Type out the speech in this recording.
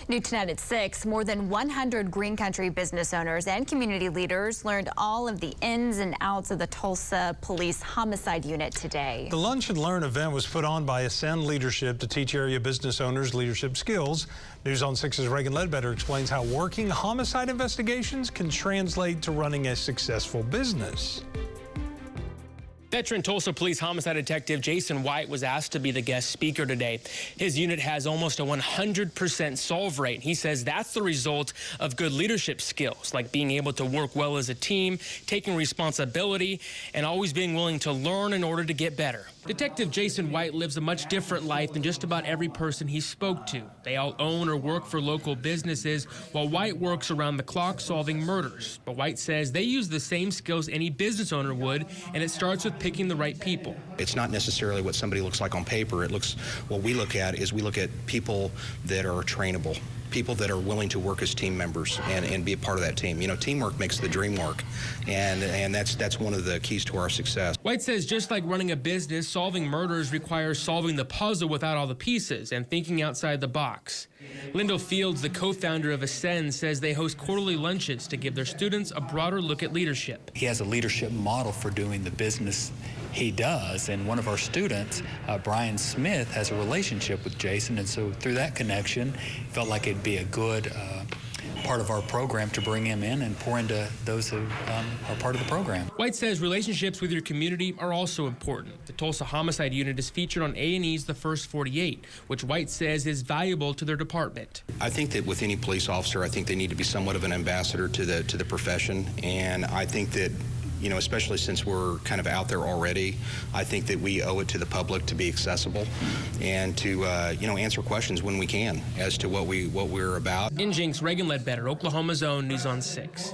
New tonight at 6, more than 100 Green Country business owners and community leaders learned all of the ins and outs of the Tulsa Police Homicide Unit today. The Lunch and Learn event was put on by Ascend Leadership to teach area business owners leadership skills. News on 6's Reagan Ledbetter explains how working homicide investigations can translate to running a successful business. Veteran Tulsa Police Homicide Detective Jason White was asked to be the guest speaker today. His unit has almost a 100% solve rate. He says that's the result of good leadership skills, like being able to work well as a team, taking responsibility, and always being willing to learn in order to get better. Detective Jason White lives a much different life than just about every person he spoke to. They all own or work for local businesses, while White works around the clock solving murders. But White says they use the same skills any business owner would, and it starts with picking the right people. It's not necessarily what somebody looks like on paper. What we look at is we look at people that are trainable, people that are willing to work as team members and be a part of that team. You know, teamwork makes the dream work, and that's one of the keys to our success. White says just like running a business, solving murders requires solving the puzzle without all the pieces and thinking outside the box. Lyndall Fields, the co-founder of Ascend, says they host quarterly lunches to give their students a broader look at leadership. He has a leadership model for doing the business he does, and one of our students, Brian Smith, has a relationship with Jason, and so through that connection, felt like it'd be a good part of our program to bring him in and pour into those who are part of the program. White says relationships with your community are also important. The Tulsa Homicide Unit is featured on A&E's The First 48, which White says is valuable to their department. I think that with any police officer, I think they need to be somewhat of an ambassador to the profession, and I think that, you know, especially since we're kind of out there already, I think that we owe it to the public to be accessible and to, you know, answer questions when we can as to what we're about. In Jinx, Reagan Ledbetter, Oklahoma's own News on 6.